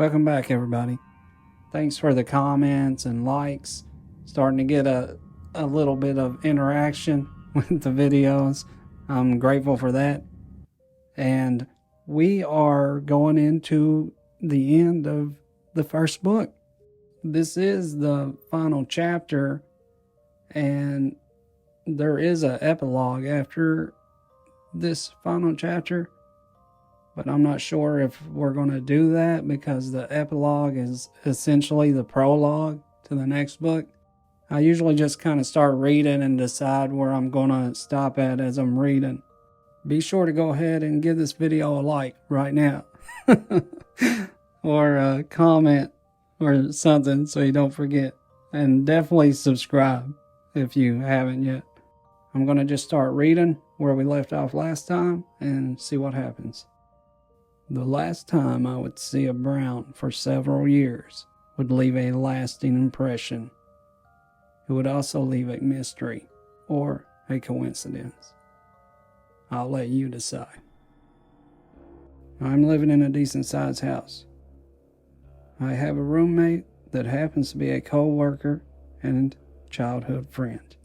Welcome back, everybody. Thanks for the comments and likes. Starting to get a little bit of interaction with the videos. I'm grateful for that. And we are going into the end of the first book. This is the final chapter, and there is an epilogue after this final chapter. But I'm not sure if we're going to do that because the epilogue is essentially the prologue to the next book. I usually just kind of start reading and decide where I'm going to stop at as I'm reading. Be sure to go ahead and give this video a like right now. Or a comment or something so you don't forget. And definitely subscribe if you haven't yet. I'm going to just start reading where we left off last time and see what happens. The last time I would see a Brown for several years would leave a lasting impression. It would also leave a mystery or a coincidence. I'll let you decide. I'm living in a decent-sized house. I have a roommate that happens to be a co-worker and childhood friend.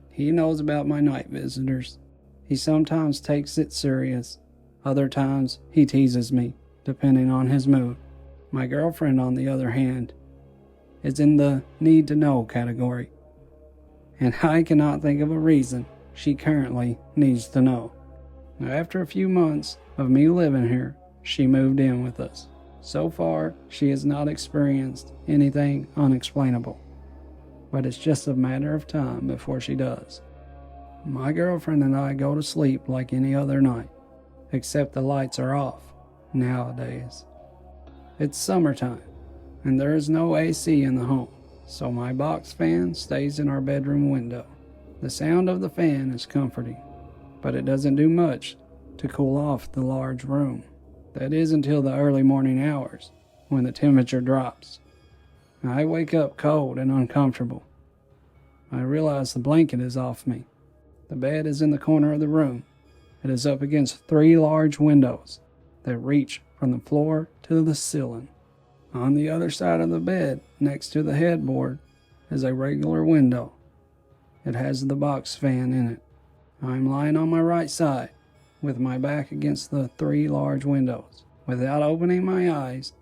He knows about my night visitors. He sometimes takes it serious. Other times, he teases me, depending on his mood. My girlfriend, on the other hand, is in the need-to-know category, and I cannot think of a reason she currently needs to know. After a few months of me living here, she moved in with us. So far, she has not experienced anything unexplainable, but it's just a matter of time before she does. My girlfriend and I go to sleep like any other night. Except the lights are off nowadays. It's summertime, and there is no AC in the home, so my box fan stays in our bedroom window. The sound of the fan is comforting, but it doesn't do much to cool off the large room. That is until the early morning hours, when the temperature drops. I wake up cold and uncomfortable. I realize the blanket is off me. The bed is in the corner of the room. It is up against 3 large windows that reach from the floor to the ceiling. On the other side of the bed, next to the headboard, is a regular window. It has the box fan in it. I'm lying on my right side, with my back against the 3 large windows. Without opening my eyes,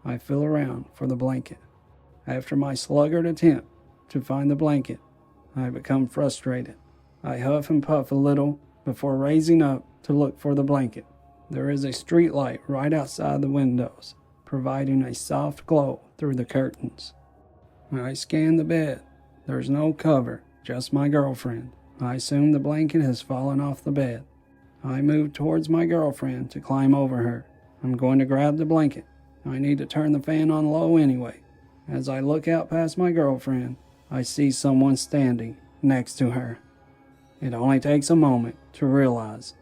I feel around for the blanket. After my sluggard attempt to find the blanket, I become frustrated. I huff and puff a little before raising up to look for the blanket. There is a street light right outside the windows, providing a soft glow through the curtains. I scan the bed. There's no cover, just my girlfriend. I assume the blanket has fallen off the bed. I move towards my girlfriend to climb over her. I'm going to grab the blanket. I need to turn the fan on low anyway. As I look out past my girlfriend, I see someone standing next to her. It only takes a moment to realize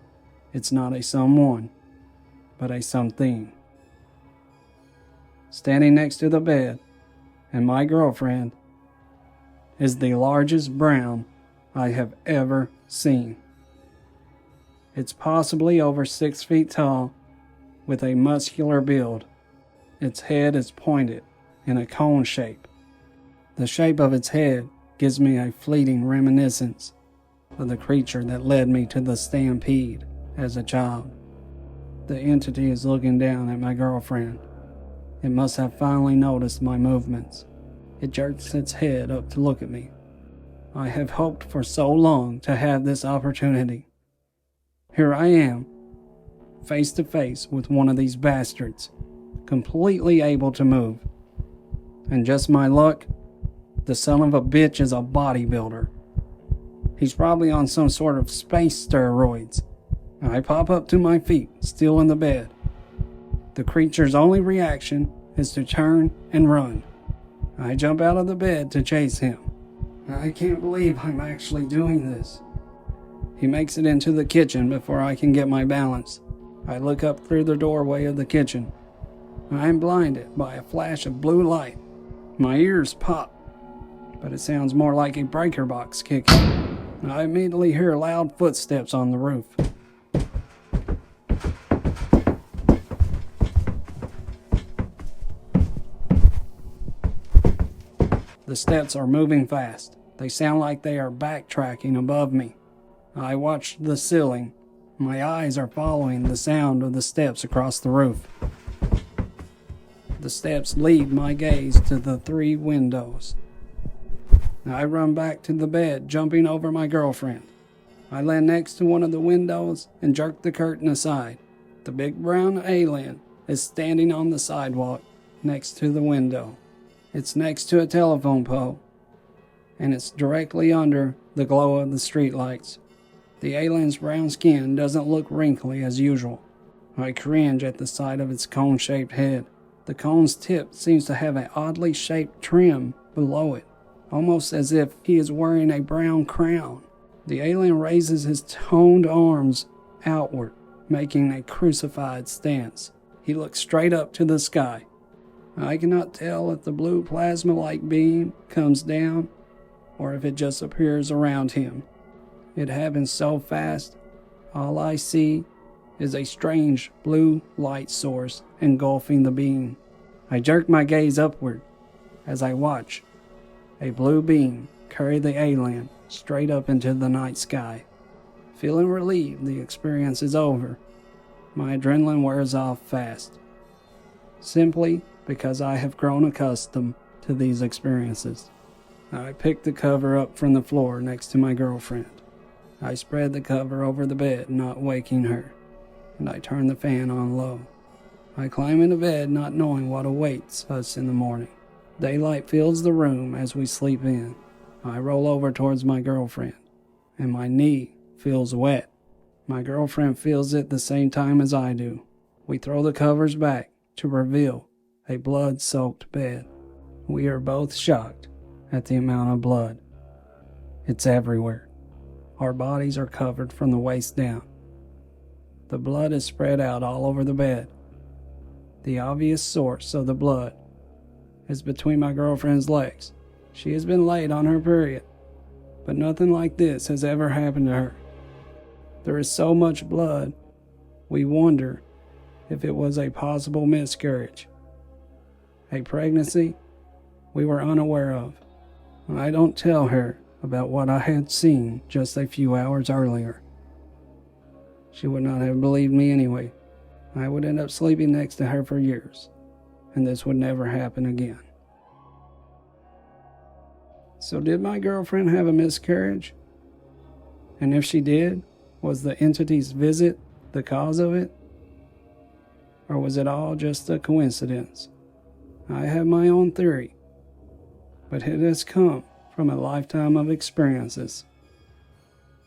it's not a someone, but a something. Standing next to the bed, and my girlfriend, is the largest Brown I have ever seen. It's possibly over 6 feet tall, with a muscular build. Its head is pointed in a cone shape. The shape of its head gives me a fleeting reminiscence of the creature that led me to the stampede as a child. The entity is looking down at my girlfriend. It must have finally noticed my movements. It jerks its head up to look at me. I have hoped for so long to have this opportunity. Here I am, face to face with one of these bastards, completely able to move. And just my luck, the son of a bitch is a bodybuilder. He's probably on some sort of space steroids. I pop up to my feet, still in the bed. The creature's only reaction is to turn and run. I jump out of the bed to chase him. I can't believe I'm actually doing this. He makes it into the kitchen before I can get my balance. I look up through the doorway of the kitchen. I am blinded by a flash of blue light. My ears pop, but it sounds more like a breaker box kicking. I immediately hear loud footsteps on the roof. The steps are moving fast. They sound like they are backtracking above me. I watch the ceiling. My eyes are following the sound of the steps across the roof. The steps lead my gaze to the 3 windows. I run back to the bed, jumping over my girlfriend. I land next to one of the windows and jerk the curtain aside. The big brown alien is standing on the sidewalk next to the window. It's next to a telephone pole, and it's directly under the glow of the streetlights. The alien's brown skin doesn't look wrinkly as usual. I cringe at the sight of its cone-shaped head. The cone's tip seems to have an oddly shaped trim below it, almost as if he is wearing a brown crown. The alien raises his toned arms outward, making a crucified stance. He looks straight up to the sky. I cannot tell if the blue plasma-like beam comes down or if it just appears around him. It happens so fast, all I see is a strange blue light source engulfing the beam. I jerk my gaze upward as I watch a blue beam carry the alien straight up into the night sky. Feeling relieved the experience is over, my adrenaline wears off fast, simply because I have grown accustomed to these experiences. I pick the cover up from the floor next to my girlfriend. I spread the cover over the bed, not waking her, and I turn the fan on low. I climb into bed, not knowing what awaits us in the morning. Daylight fills the room as we sleep in. I roll over towards my girlfriend, and my knee feels wet. My girlfriend feels it the same time as I do. We throw the covers back to reveal a blood-soaked bed. We are both shocked at the amount of blood. It's everywhere. Our bodies are covered from the waist down. The blood is spread out all over the bed. The obvious source of the blood is between my girlfriend's legs. She has been late on her period, but nothing like this has ever happened to her. There is so much blood, we wonder if it was a possible miscarriage. A pregnancy we were unaware of. I don't tell her about what I had seen just a few hours earlier. She would not have believed me anyway. I would end up sleeping next to her for years, and this would never happen again. So did my girlfriend have a miscarriage? And if she did, was the entity's visit the cause of it? Or was it all just a coincidence? I have my own theory, but it has come from a lifetime of experiences.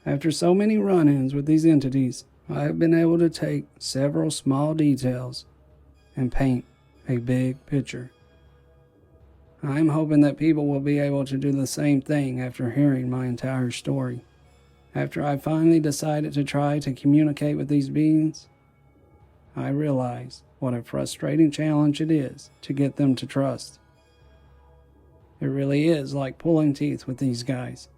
After so many run-ins with these entities, I have been able to take several small details and paint a big picture. I am hoping that people will be able to do the same thing after hearing my entire story. After I finally decided to try to communicate with these beings, I realized what a frustrating challenge it is to get them to trust. It really is like pulling teeth with these guys.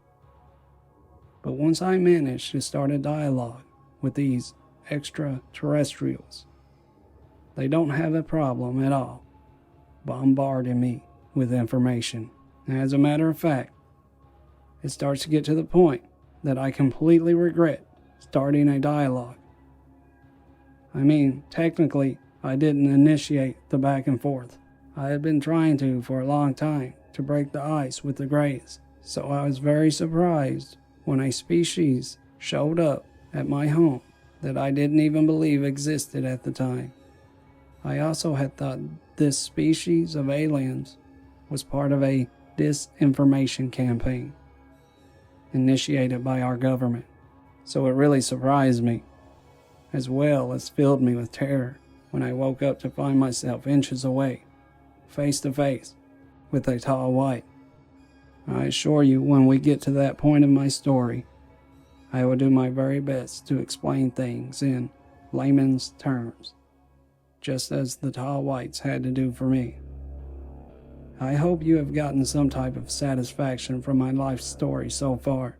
But once I managed to start a dialogue with these extraterrestrials, they don't have a problem at all bombarding me with information. As a matter of fact, it starts to get to the point that I completely regret starting a dialogue. I mean, technically, I didn't initiate the back and forth. I had been trying to for a long time to break the ice with the Greys, so I was very surprised when a species showed up at my home that I didn't even believe existed at the time. I also had thought this species of aliens was part of a disinformation campaign initiated by our government, so it really surprised me, as well as filled me with terror when I woke up to find myself inches away, face to face with a tall white. I assure you, when we get to that point of my story, I will do my very best to explain things in layman's terms, just as the tall whites had to do for me. I hope you have gotten some type of satisfaction from my life story so far.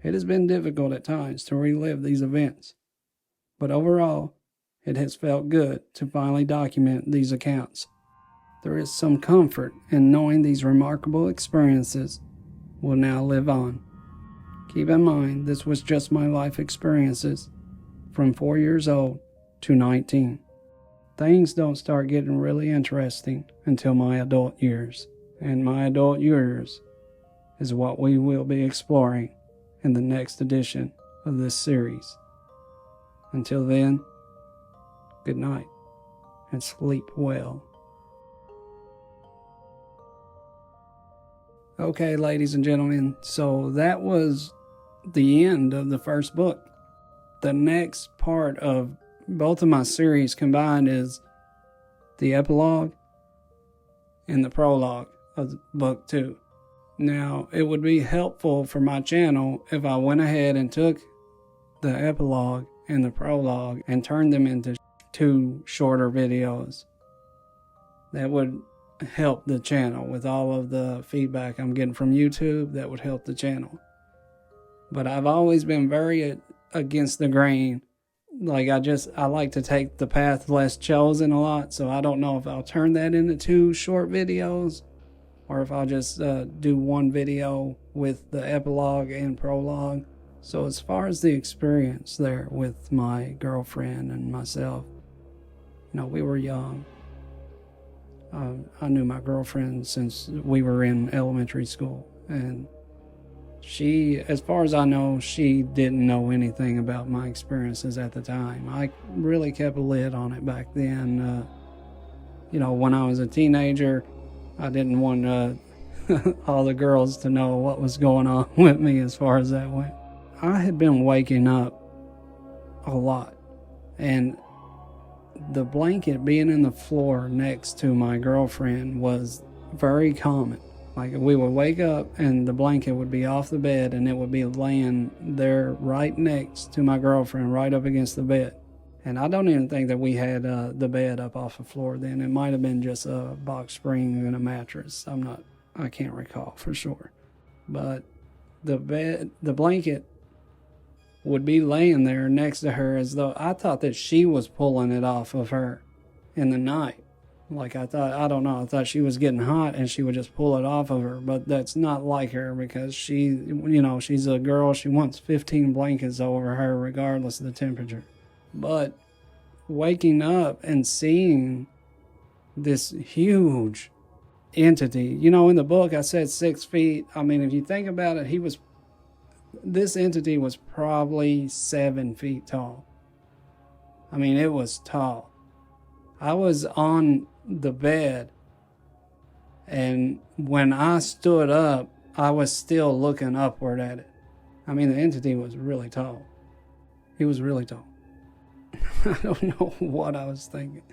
It has been difficult at times to relive these events, but overall, it has felt good to finally document these accounts. There is some comfort in knowing these remarkable experiences will now live on. Keep in mind, this was just my life experiences from 4 years old to 19. Things don't start getting really interesting until my adult years, and my adult years is what we will be exploring in the next edition of this series. Until then, good night and sleep well. Okay, ladies and gentlemen, so that was the end of the first book. The next part of both of my series combined is the epilogue and the prologue of book 2. Now, it would be helpful for my channel if I went ahead and took the epilogue and the prologue and turned them into 2 shorter videos. That would help the channel with all of the feedback I'm getting from YouTube. That would help the channel. But I've always been very against the grain. Like, I like to take the path less chosen a lot, so I don't know if I'll turn that into 2 short videos or if I'll just do 1 video with the epilogue and prologue. So as far as the experience there with my girlfriend and myself, we were young. I knew my girlfriend since we were in elementary school, and she, as far as I know, she didn't know anything about my experiences at the time. I really kept a lid on it back then. When I was a teenager, I didn't want all the girls to know what was going on with me as far as that went. I had been waking up a lot, and the blanket being in the floor next to my girlfriend was very common. Like, we would wake up and the blanket would be off the bed and it would be laying there right next to my girlfriend, right up against the bed. And I don't even think that we had the bed up off the floor then. It might have been just a box spring and a mattress. I can't recall for sure. But the blanket would be laying there next to her as though I thought that she was pulling it off of her in the night. Like, I thought she was getting hot and she would just pull it off of her. But that's not like her, because she's a girl. She wants 15 blankets over her regardless of the temperature. But waking up and seeing this huge entity, in the book I said 6 feet. I mean, if you think about it, this entity was probably 7 feet tall. I mean, it was tall. I was on the bed, and when I stood up, I was still looking upward at it. I mean, the entity was really tall. He was really tall. I don't know what I was thinking.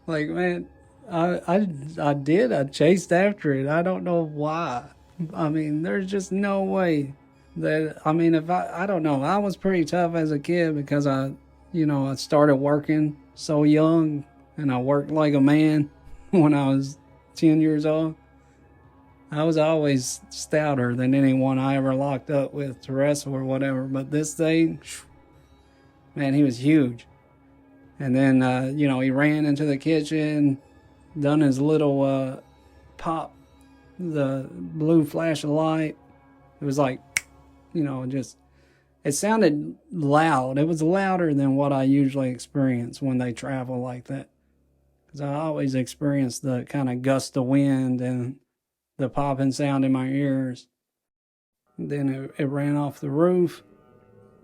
Like, man, I chased after it. I don't know why. I mean, there's just no way that, if I don't know. I was pretty tough as a kid because I started working so young, and I worked like a man when I was 10 years old. I was always stouter than anyone I ever locked up with to wrestle or whatever. But this thing, man, he was huge. And then, he ran into the kitchen, done his little pop, the blue flash of light. It was like, it sounded loud. It was louder than what I usually experience when they travel like that. Because I always experience the kind of gust of wind and the popping sound in my ears. And then it ran off the roof,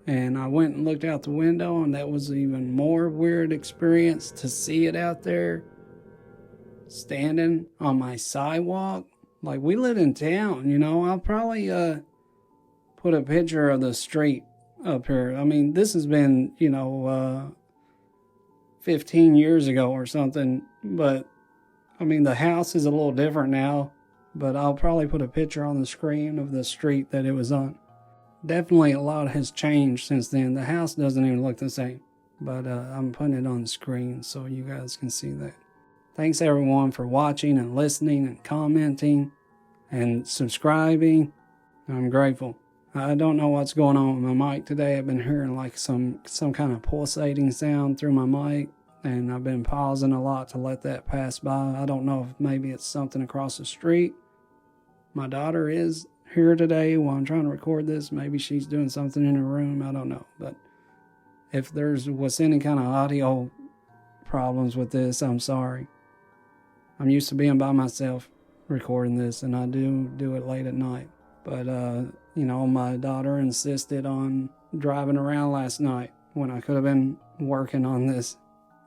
and I went and looked out the window, and that was an even more weird experience to see it out there standing on my sidewalk. Like, we live in town, I'll probably put a picture of the street up here. I mean, this has been, 15 years ago or something, but the house is a little different now, but I'll probably put a picture on the screen of the street that it was on. Definitely a lot has changed since then. The house doesn't even look the same, but I'm putting it on the screen so you guys can see that. Thanks everyone for watching and listening and commenting and subscribing. I'm grateful. I don't know what's going on with my mic today. I've been hearing like some kind of pulsating sound through my mic, and I've been pausing a lot to let that pass by. I don't know if maybe it's something across the street. My daughter is here today while I'm trying to record this. Maybe she's doing something in her room. I don't know. But if was any kind of audio problems with this, I'm sorry. I'm used to being by myself recording this, and I do it late at night. But, my daughter insisted on driving around last night when I could have been working on this.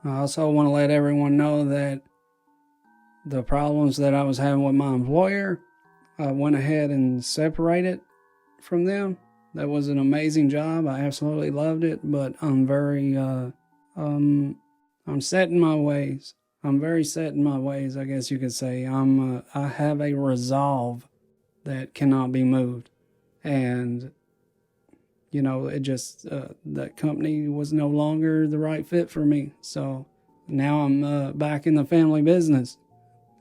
I also want to let everyone know that the problems that I was having with my employer, I went ahead and separated from them. That was an amazing job. I absolutely loved it, but I'm very, I'm set in my ways. I'm very set in my ways, I guess you could say. I have a resolve that cannot be moved. And, it just, that company was no longer the right fit for me. So now I'm back in the family business,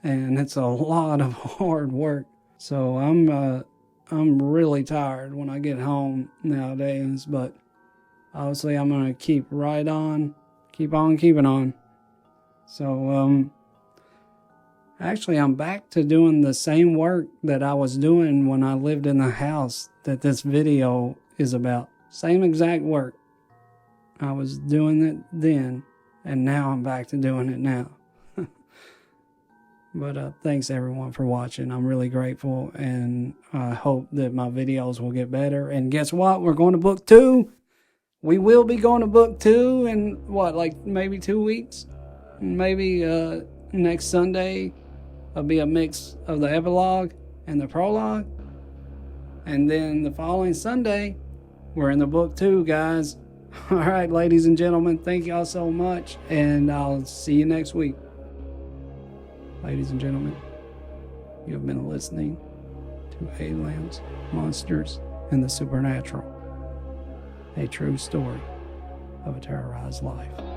and it's a lot of hard work. So I'm really tired when I get home nowadays, but obviously I'm going to keep on keeping on. So, actually I'm back to doing the same work that I was doing when I lived in the house that this video is about. Same exact work. I was doing it then, and now I'm back to doing it now. But thanks everyone for watching. I'm really grateful, and I hope that my videos will get better. And guess what? We're going to book 2. We will be going to book 2 in maybe 2 weeks? Maybe next Sunday will be a mix of the epilogue and the prologue. And then the following Sunday, we're in the book 2, guys. All right, ladies and gentlemen, thank y'all so much, and I'll see you next week. Ladies and gentlemen, you have been listening to Aliens, Monsters, and the Supernatural, a true story of a terrorized life.